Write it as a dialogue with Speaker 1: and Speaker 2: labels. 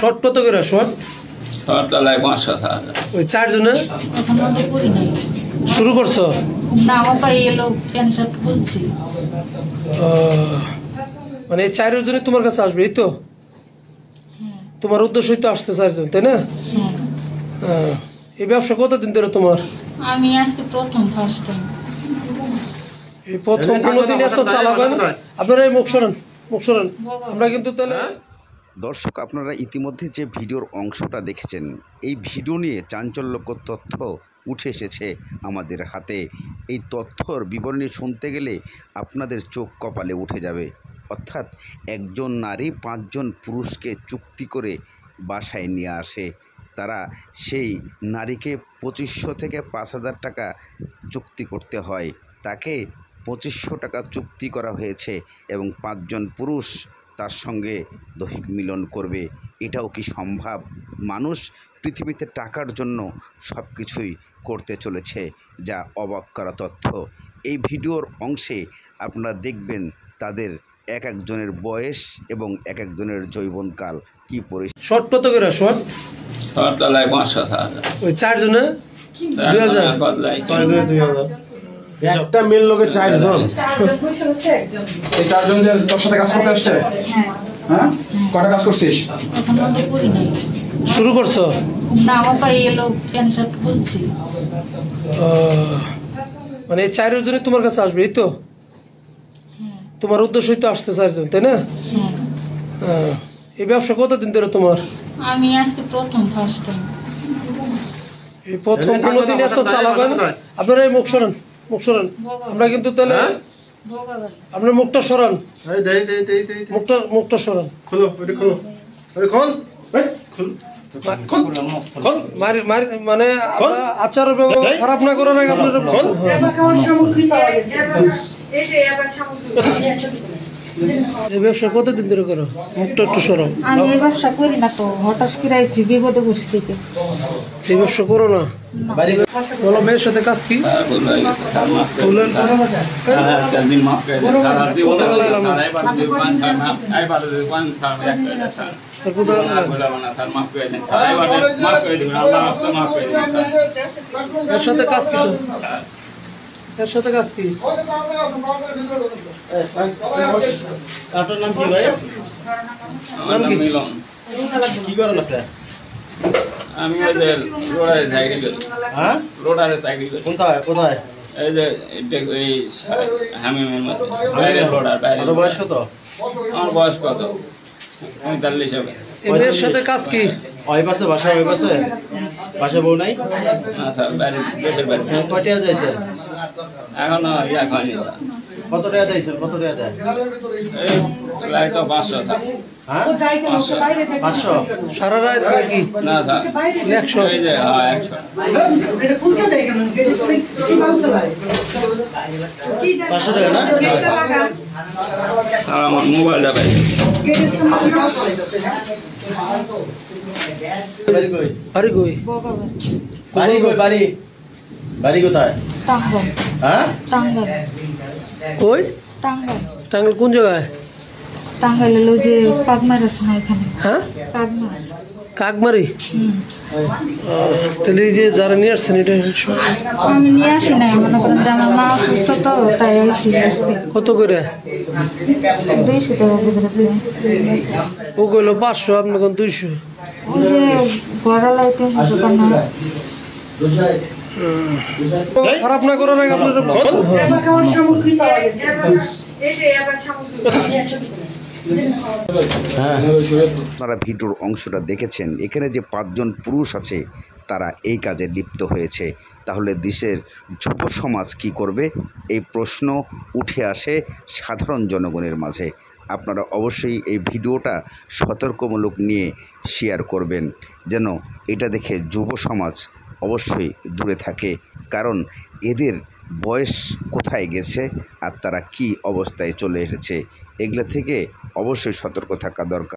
Speaker 1: Short কত করে short?
Speaker 2: Short তলায় 500 টাকা।
Speaker 1: ওই চারজনে শুরু করছো?
Speaker 3: না, আমার এলো প্যান্ট শার্ট খুলছি।
Speaker 1: মানে এই চারজনে তোমার কাছে আসবে, এই তো? তোমার উদ্দেশ্যই তো আসছে চারজন, তাই না? এই ব্যবসা কতদিন ধরে তোমার?
Speaker 3: আমি আজকে প্রথম, ফার্স্ট টাইম।
Speaker 1: এই প্রথম? কোনোদিন এত চালাক হয় না? আপনারা এই মুখ সরান, মুখ সরান। আমরা কিন্তু তাহলে
Speaker 4: দর্শক, আপনারা ইতিমধ্যে যে ভিডিওর অংশটা দেখেছেন, এই ভিডিও নিয়ে চাঞ্চল্যকর তথ্য উঠে এসেছে আমাদের হাতে। এই তথ্যর বিবরণী শুনতে গেলে আপনাদের চোখ কপালে উঠে যাবে। অর্থাৎ একজন নারী 5 জন পুরুষকে চুক্তি করে বাসায় নিয়ে আসে। তারা সেই নারীকে 2500 থেকে 5000 টাকা চুক্তি করতে হয়। তাকে 2500 টাকা চুক্তি করা হয়েছে এবং 5 জন পুরুষ তার সঙ্গে দৈহিক মিলন করবে। এটাও কি সম্ভব? মানুষ পৃথিবীতে টাকার জন্য সব কিছুই করতে চলেছে, যা অবাক করা তথ্য। এই ভিডিওর অংশে আপনারা দেখবেন তাদের এক একজনের বয়স এবং এক একজনের যৌবনকাল কি পরিস্থিতি।
Speaker 1: শর্ট কত করে শর্ট?
Speaker 2: শর্ট তলায় 500 টাকা।
Speaker 1: ওই চারজনে 2000?
Speaker 5: একটা মেল লোকের 4 জন। এই 4 জন যে তোর সাথে কাজ করতে আসছে? হ্যাঁ, কটা কাজ করছিস?
Speaker 3: এখন মধ্যে করি নাই।
Speaker 1: শুরু করছো?
Speaker 3: না, আমার এলো প্যান্ট শার্ট খুলছি।
Speaker 1: মানে এই চারজনে তোমার কাছে আসবে, এই তো? তোমার উদ্দেশ্যই তো আসছে চারজন, তাই না? এই ব্যবসা কতদিন ধরে তোমার?
Speaker 3: আমি আজকে প্রথম, ফার্স্ট টাইম।
Speaker 1: এই প্রথম? কোনোদিন এত চালাক হয় না? আপনারা এই মুখ সরান, মুখ সরান। আমরা কিন্তু তাহলে আপনার মুখটা সরান, মুখটা সরান।
Speaker 5: খোলো, ওটা খোলো, ওটা খোল, খোল, খোল।
Speaker 1: মানে আচার ব্যবহার খারাপ না করে না আপনার। এই ব্যবসা কতদিন ধরে করো? মুখটা একটু সরো।
Speaker 3: আমি এই ব্যবসা করি না তো, হঠাৎ করে আইছি বিপদে বসে থেকে।
Speaker 1: এই ব্যবসা করো না? বলো, মেয়ের সাথে কাজ কি?
Speaker 2: দিন মাফ করে দেন স্যার। আর জীবনে
Speaker 1: এর সাথে কাজ কি? এর সাথে কাজ কি?
Speaker 5: আপনার নাম কি ভাই?
Speaker 2: মিলন।
Speaker 5: কি করেন আপনারা?
Speaker 2: আমি ওই যে রোডারে সাইডে গেল।
Speaker 5: হ্যাঁ,
Speaker 2: রোডারে সাইডে গেল।
Speaker 5: কোথায় কোথায়?
Speaker 2: এই যে এই হামিমের মধ্যে বাইরে রোডার বাইরে।
Speaker 5: আপনার বয়স কত?
Speaker 2: আমার বয়স কত? 45 হবে।
Speaker 1: এর সাথে কাজ কি?
Speaker 5: ওই পাশে বাসা, ওই পাশে বাসা বউ নাই?
Speaker 2: না স্যার, বাইরে দেশের বাইরে।
Speaker 5: কয় টাকা যাইছেন?
Speaker 2: এখনো ইয়া খায়নি স্যার।
Speaker 5: কত টাকা যাইছেন? কত টাকা দেয়?
Speaker 2: এই লাইট 500 স্যার।
Speaker 5: হ্যাঁ, 500।
Speaker 1: সারা রাত নাকি?
Speaker 2: না স্যার,
Speaker 1: 100?
Speaker 2: এই যে 100।
Speaker 5: 500 টাকা না?
Speaker 2: আর আমার মোবাইলটা পাই।
Speaker 5: বাড়ি কই?
Speaker 1: বাড়ি কই?
Speaker 5: বাড়ি কই? বাড়ি বাড়ি কোথায়?
Speaker 3: টাঙ্গাইল।
Speaker 5: হ্যাঁ,
Speaker 3: টাঙ্গাইল।
Speaker 1: কই?
Speaker 3: টাঙ্গাইল।
Speaker 1: টাঙ্গাইল কোন জায়গায়?
Speaker 3: টাঙ্গাইল হলো যে কাকমার আছে না, এখানে
Speaker 1: হ্যাঁ,
Speaker 3: কাকমার।
Speaker 1: কাকমারি? তাহলে এই যে যারা নিয়ে আসছেন এটা
Speaker 3: আমি নিয়ে আসি নাই, মনে করেন যে আমার মা অসুস্থ তো, তাই আইসি আজকে।
Speaker 1: কত করে?
Speaker 3: 200 টাকা করে দিয়ে।
Speaker 1: ও কইলো 500, আপনি কোন 200?
Speaker 3: ওই যে বড়লাই তো দোকান না।
Speaker 1: খারাপ না করে না আপনার।
Speaker 4: আপনারা ভিডিওর অংশটা দেখেছেন। এখানে যে 5 জন পুরুষ আছে তারা এই কাজে লিপ্ত হয়েছে। তাহলে দেশের যুব সমাজ কি করবে? এই প্রশ্ন উঠে আসে সাধারণ জনগণের মাঝে। আপনারা অবশ্যই এই ভিডিওটা সতর্কমূলক নিয়ে শেয়ার করবেন, যেন এটা দেখে যুব সমাজ অবশ্যই দূরে থাকে। কারণ এদের বয়স কোথায় গেছে আর তারা কি অবস্থায় চলে এসেছে, এগুলো থেকে অবশ্যই সতর্ক থাকা দরকার।